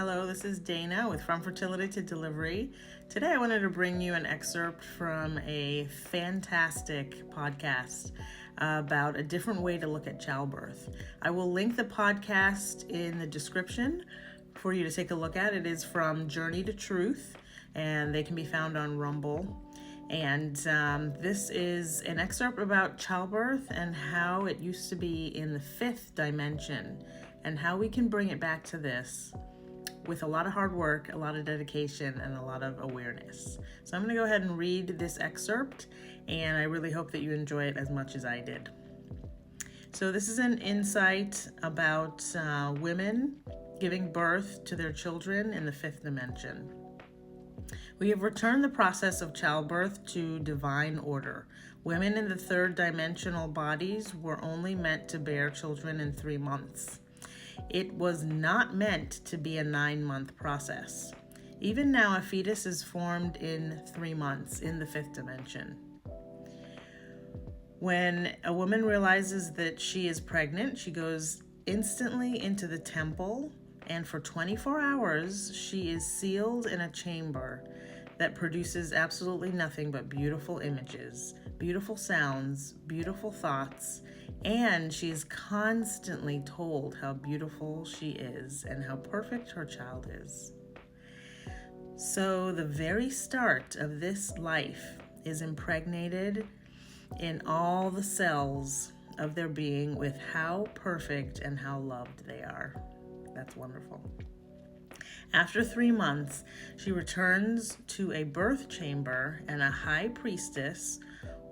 Hello, this is Dayna with From Fertility to Delivery. Today I wanted to bring you an excerpt from a fantastic podcast about a different way to look at childbirth. I will link the podcast in the description for you to take a look at. It is from Journey to Truth, and they can be found on Rumble. And this is an excerpt about childbirth and how it used to be in the fifth dimension and how we can bring it back to this with a lot of hard work, a lot of dedication, and a lot of awareness. So I'm going to go ahead and read this excerpt, and I really hope that you enjoy it as much as I did. So this is an insight about women giving birth to their children in the fifth dimension. We have returned the process of childbirth to divine order. Women in the third dimensional bodies were only meant to bear children in 3 months. It was not meant to be a 9-month process. Even now, a fetus is formed in 3 months in the fifth dimension. When a woman realizes that she is pregnant, she goes instantly into the temple, and for 24 hours, she is sealed in a chamber that produces absolutely nothing but beautiful images, beautiful sounds, beautiful thoughts, and she is constantly told how beautiful she is and how perfect her child is. So the very start of this life is impregnated in all the cells of their being with how perfect and how loved they are. That's wonderful. After 3 months, she returns to a birth chamber, and a high priestess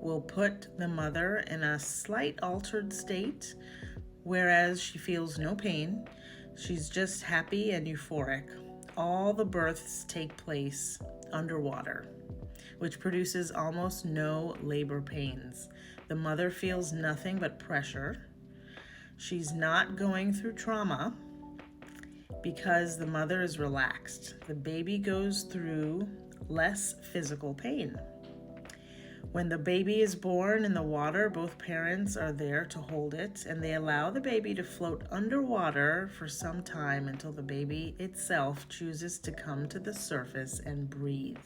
will put the mother in a slight altered state, whereas she feels no pain. She's just happy and euphoric. All the births take place underwater, which produces almost no labor pains. The mother feels nothing but pressure. She's not going through trauma because the mother is relaxed. The baby goes through less physical pain. When the baby is born in the water, both parents are there to hold it, and they allow the baby to float underwater for some time until the baby itself chooses to come to the surface and breathe.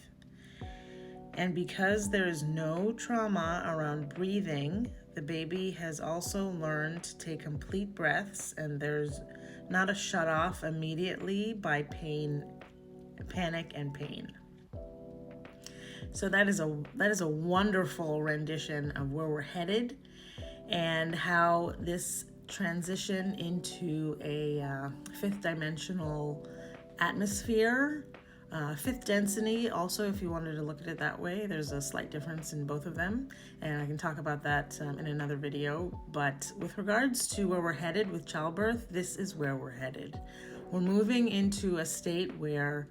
And because there is no trauma around breathing, the baby has also learned to take complete breaths, and there's not a shut off immediately by panic and pain. So that is a wonderful rendition of where we're headed and how this transition into a fifth dimensional atmosphere, fifth density. Also, if you wanted to look at it that way, there's a slight difference in both of them, and I can talk about that in another video. But with regards to where we're headed with childbirth, this is where we're headed. We're moving into a state where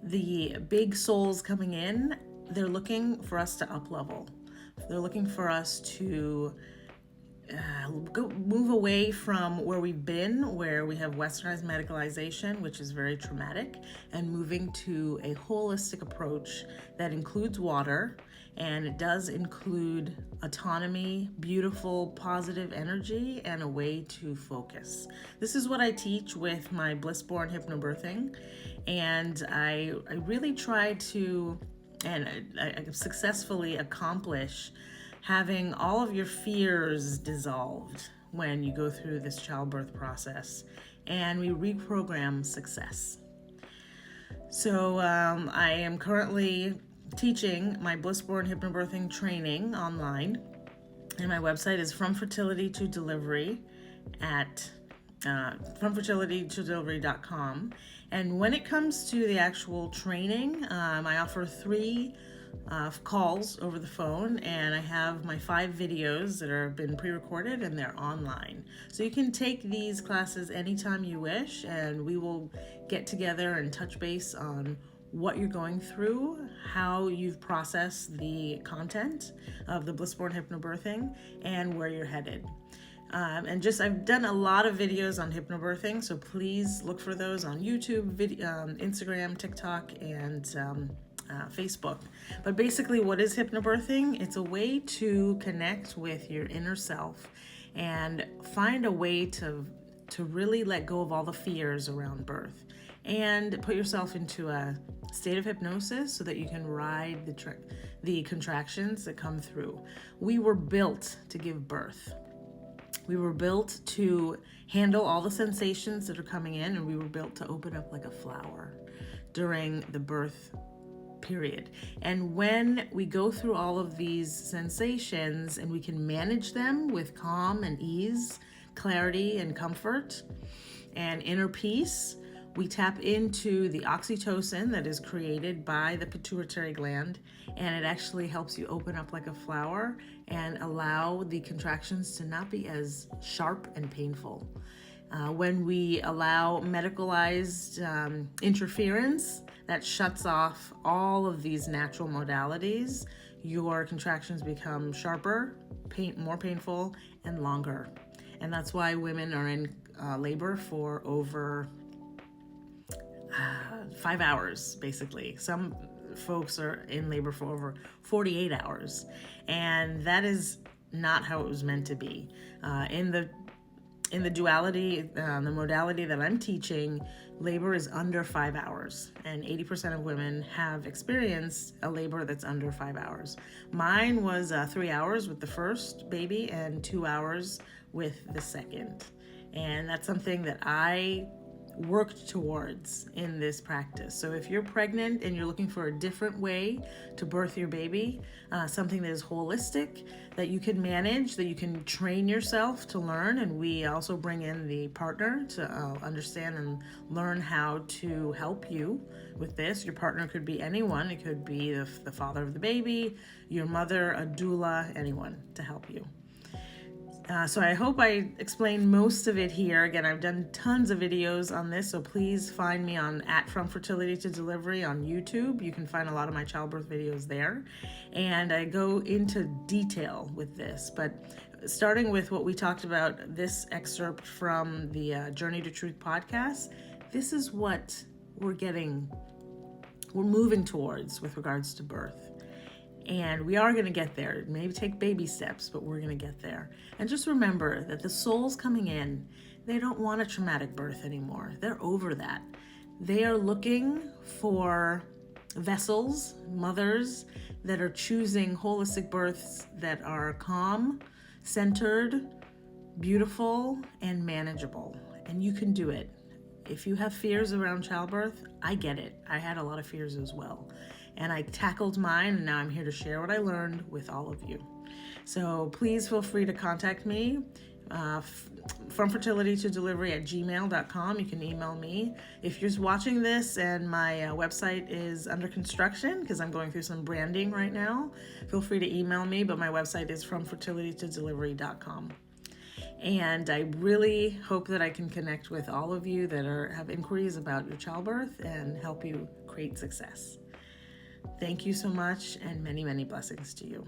the big souls coming in, they're looking for us to up-level. They're looking for us to move away from where we've been, where we have westernized medicalization, which is very traumatic, and moving to a holistic approach that includes water, and it does include autonomy, beautiful, positive energy, and a way to focus. This is what I teach with my Blissborn hypnobirthing, and I really try to, and I successfully accomplish having all of your fears dissolved when you go through this childbirth process, and we reprogram success. So I am currently teaching my Blissborn hypnobirthing training online, and my website is From Fertility to Delivery at FromFertilityToDelivery.com. And when it comes to the actual training, I offer 3 calls over the phone, and I have my 5 videos that have been pre-recorded and they're online. So you can take these classes anytime you wish, and we will get together and touch base on what you're going through, how you've processed the content of the Blissborn hypnobirthing, and where you're headed. I've done a lot of videos on hypnobirthing, so please look for those on YouTube, Instagram, TikTok, and Facebook. But basically, what is hypnobirthing? It's a way to connect with your inner self and find a way to to really let go of all the fears around birth and put yourself into a state of hypnosis so that you can ride the contractions that come through. We were built to give birth. We were built to handle all the sensations that are coming in, and we were built to open up like a flower during the birth period. And when we go through all of these sensations and we can manage them with calm and ease, clarity and comfort and inner peace, we tap into the oxytocin that is created by the pituitary gland, and it actually helps you open up like a flower and allow the contractions to not be as sharp and painful. When we allow medicalized interference that shuts off all of these natural modalities, your contractions become sharper, more painful, and longer. And that's why women are in labor for over 5 hours, basically. Some folks are in labor for over 48 hours, and that is not how it was meant to be. In the duality, the modality that I'm teaching, labor is under 5 hours, and 80% of women have experienced a labor that's under 5 hours. Mine was 3 hours with the first baby and 2 hours with the second, and that's something that I worked towards in this practice. So if you're pregnant and you're looking for a different way to birth your baby, something that is holistic, that you can manage, that you can train yourself to learn, and we also bring in the partner to understand and learn how to help you with this. Your partner could be anyone. It could be the father of the baby, your mother, a doula, anyone to help you. So I hope I explained most of it here. Again, I've done tons of videos on this, so please find me on From Fertility to Delivery on YouTube. You can find a lot of my childbirth videos there. And I go into detail with this, but starting with what we talked about, this excerpt from the Journey to Truth podcast, this is what we're moving towards with regards to birth. And we are going to get there. It may take baby steps, but we're going to get there. And just remember that the souls coming in, they don't want a traumatic birth anymore. They're over that. They are looking for vessels, mothers, that are choosing holistic births that are calm, centered, beautiful, and manageable. And you can do it. If you have fears around childbirth, I get it. I had a lot of fears as well. And I tackled mine, and now I'm here to share what I learned with all of you. So please feel free to contact me from fertility to delivery at gmail.com. You can email me. If you're watching this and my website is under construction, because I'm going through some branding right now, feel free to email me, but my website is fromfertilitytodelivery.com. And I really hope that I can connect with all of you that have inquiries about your childbirth and help you create success. Thank you so much, and many, many blessings to you.